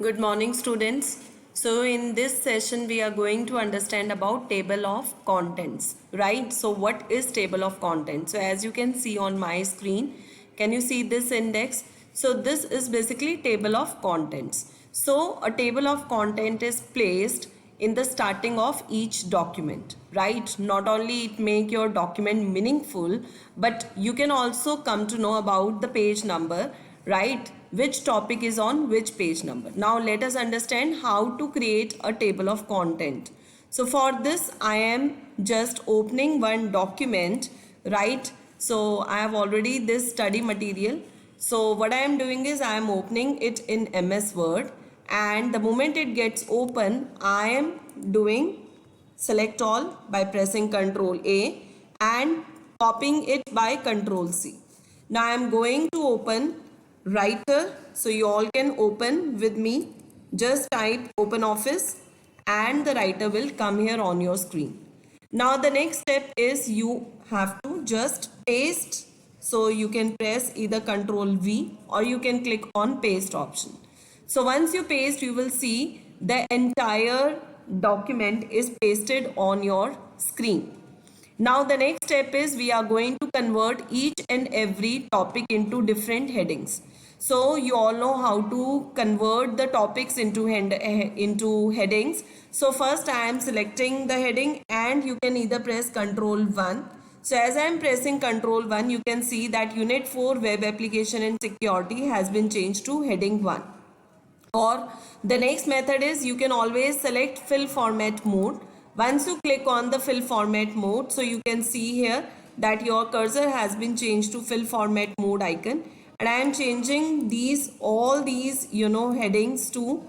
Good morning, students. So in this session we are going to understand about table of contents, right? So what is table of contents? So as you can see on my screen, can you see this index? So this is basically table of contents. So a table of content is placed in the starting of each document, right? Not only it make your document meaningful, but you can also come to know about the page number, right? Which topic is on which page number. Now let us understand how to create a table of content. So for this I am just opening one document, right? So I have already this study material. So what I am doing is I am opening it in MS Word, and the moment it gets open I am doing select all by pressing Ctrl A and copying it by Ctrl C. Now I am going to open Writer, so you all can open with me. Just type Open Office and the Writer will come here on your screen. Now the next step is you have to just paste. So you can press either Ctrl V or you can click on paste option. So once you paste, you will see the entire document is pasted on your screen. Now the next step is we are going to convert each and every topic into different headings. So you all know how to convert the topics into headings. So first I am selecting the heading and you can either press Ctrl 1. So as I am pressing Ctrl 1, you can see that Unit 4 Web Application and Security has been changed to heading 1. Or the next method is you can always select fill format mode. Once you click on the fill format mode, so you can see here that your cursor has been changed to fill format mode icon, and I am changing all these headings to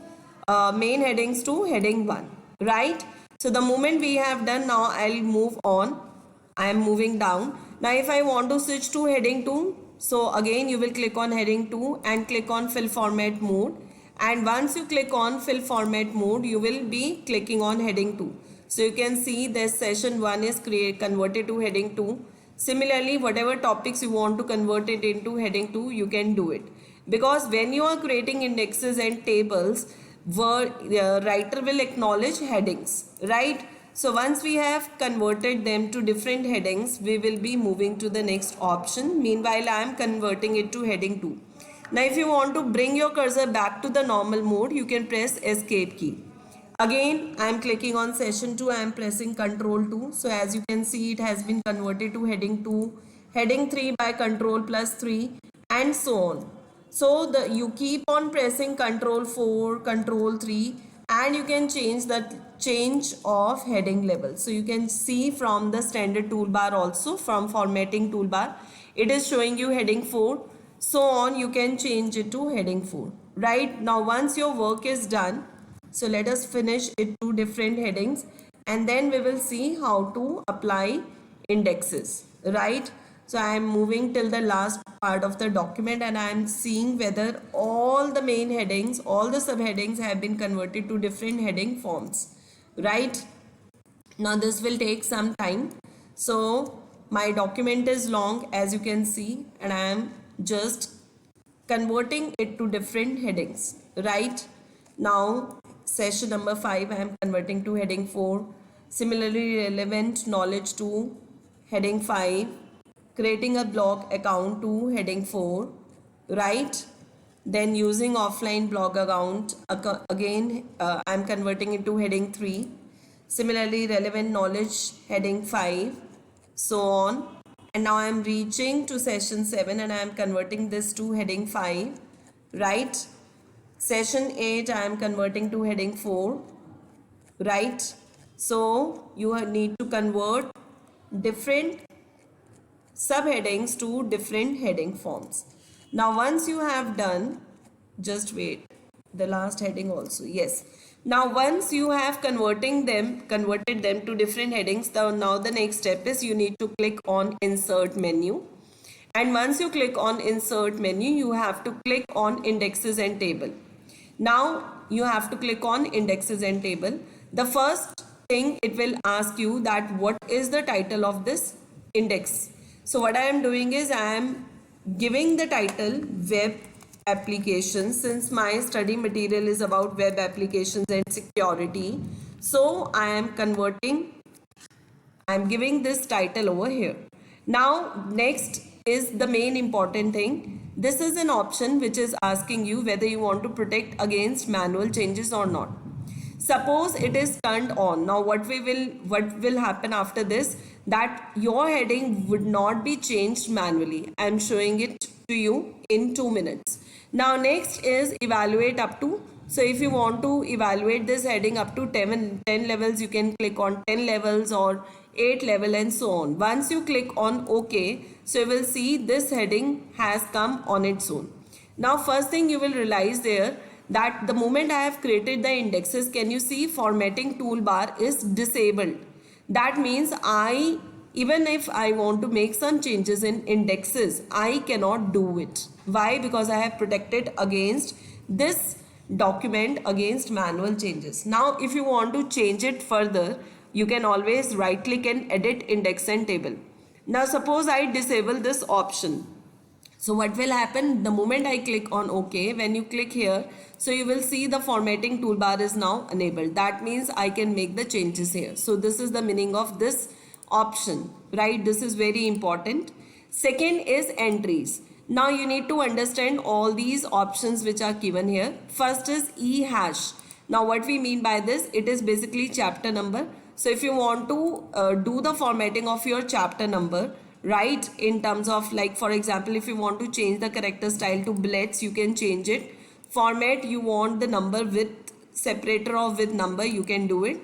main headings to heading 1, right? So the moment we have done, now I'll move on. I am moving down. Now if I want to switch to heading 2, so again you will click on heading 2 and click on fill format mode, and once you click on fill format mode you will be clicking on heading 2. So you can see this session 1 is converted to heading 2. Similarly, whatever topics you want to convert it into heading 2, you can do it, because when you are creating indexes and tables, writer will acknowledge headings, right? So once we have converted them to different headings, we will be moving to the next option. Meanwhile, I am converting it to heading 2. Now if you want to bring your cursor back to the normal mode, you can press escape key. Again, I am clicking on session 2, I am pressing Ctrl 2. So as you can see, it has been converted to heading 2, heading 3 by Ctrl plus 3, and so on. So you keep on pressing Ctrl 4, Ctrl 3, and you can change of heading level. So you can see from the standard toolbar also, from formatting toolbar, it is showing you heading 4. So on, you can change it to heading 4. Right now, once your work is done, so let us finish it to different headings, and then we will see how to apply indexes, right? So I am moving till the last part of the document and I am seeing whether all the main headings, all the subheadings have been converted to different heading forms, right? Now this will take some time. So my document is long, as you can see, and I am just converting it to different headings, right? Now session number 5 I am converting to heading 4. Similarly, relevant knowledge to heading 5. Creating a blog account to heading 4, right? Then using offline blog account, again I am converting it to heading 3. Similarly, relevant knowledge heading 5, so on. And now I am reaching to session 7 and I am converting this to heading 5, right? Session 8 I am converting to heading 4, right? So you need to convert different subheadings to different heading forms. Now once you have done, just wait, the last heading also, yes. Now once you have converted them to different headings, now the next step is you need to click on insert menu, and once you click on insert menu you have to click on indexes and table. Now you have to click on indexes and table. The first thing it will ask you that what is the title of this index. So what I am doing is I am giving the title web applications. Since my study material is about web applications and security, so I'm giving this title over here. Now next is the main important thing. This is an option which is asking you whether you want to protect against manual changes or not. Suppose it is turned on. Now what will happen after this, that your heading would not be changed manually. I am showing it to you in 2 minutes. Now next is evaluate up to. So if you want to evaluate this heading up to 10 levels, you can click on 10 levels or 8 level and so on. Once you click on OK, so you will see this heading has come on its own. Now first thing you will realize there, that the moment I have created the indexes, can you see formatting toolbar is disabled. That means even if I want to make some changes in indexes, I cannot do it. Why? Because I have protected against this document against manual changes. Now if you want to change it further, you can always right click and edit index and table. Now suppose I disable this option. So what will happen, the moment I click on OK, when you click here, so you will see the formatting toolbar is now enabled. That means I can make the changes here. So this is the meaning of this option, right? This is very important. Second is entries. Now you need to understand all these options which are given here. First is e-hash. Now what we mean by this, it is basically chapter number. So if you want to do the formatting of your chapter number, right, in terms of, like, for example, if you want to change the character style to bullets, you can change it. Format, you want the number with separator or with number, you can do it.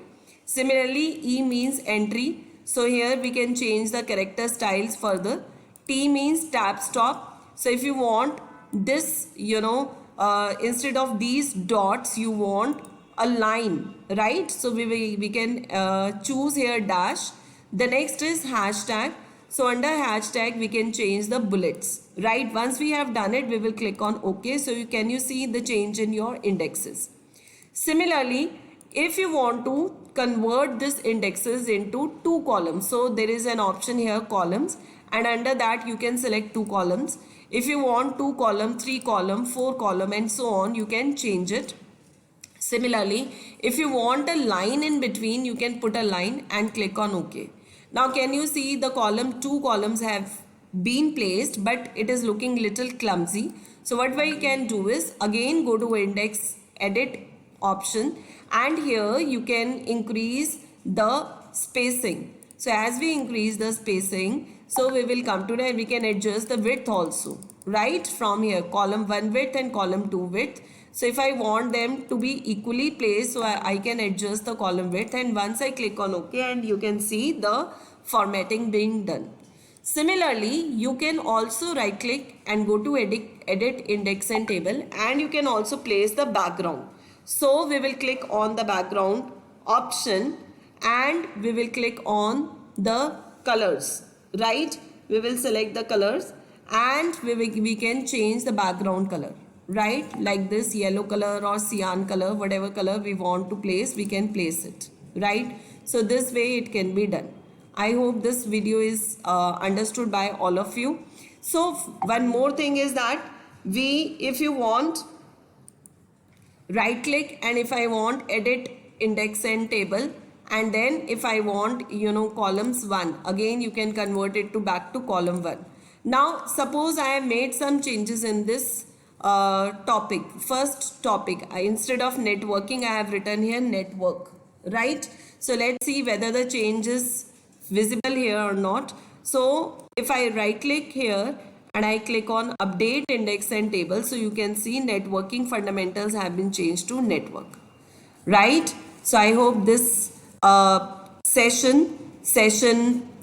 Similarly, E means entry. So here we can change the character styles further. T means tab stop. So if you want this, instead of these dots, you want a line, right? So we can choose here dash. The next is hashtag. So under hashtag, we can change the bullets, right? Once we have done it, we will click on OK. So can you see the change in your indexes? Similarly, if you want to convert this indexes into 2 columns, so there is an option here, columns, and under that you can select 2 columns. If you want 2 column, 3 column, 4 column and so on, you can change it. Similarly, if you want a line in between, you can put a line and click on OK. Now can you see the column, 2 columns have been placed, but it is looking little clumsy. So what we can do is again go to index edit option, and here you can increase the spacing. So as we increase the spacing, so we will come to that, we can adjust the width also, right? From here, column 1 width and column 2 width. So if I want them to be equally placed, so I can adjust the column width, and once I click on OK, and you can see the formatting being done. Similarly, you can also right click and go to edit index and table, and you can also place the background. So we will click on the background option and we will click on the colors, right? We will select the colors and we can change the background color, right? Like this yellow color or cyan color, whatever color we want to place, we can place it, right? So this way it can be done. I hope this video is understood by all of you. So one more thing is that if you want, right click, and if I want edit index and table, and then if I want columns 1, again you can convert it to back to column 1. Now suppose I have made some changes in this topic. First topic, instead of networking, I have written here network, right? So let's see whether the change is visible here or not. So if I right click here and I click on update index and table, so you can see networking fundamentals have been changed to network, right? So I hope this session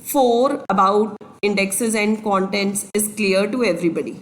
4 about indexes and contents is clear to everybody.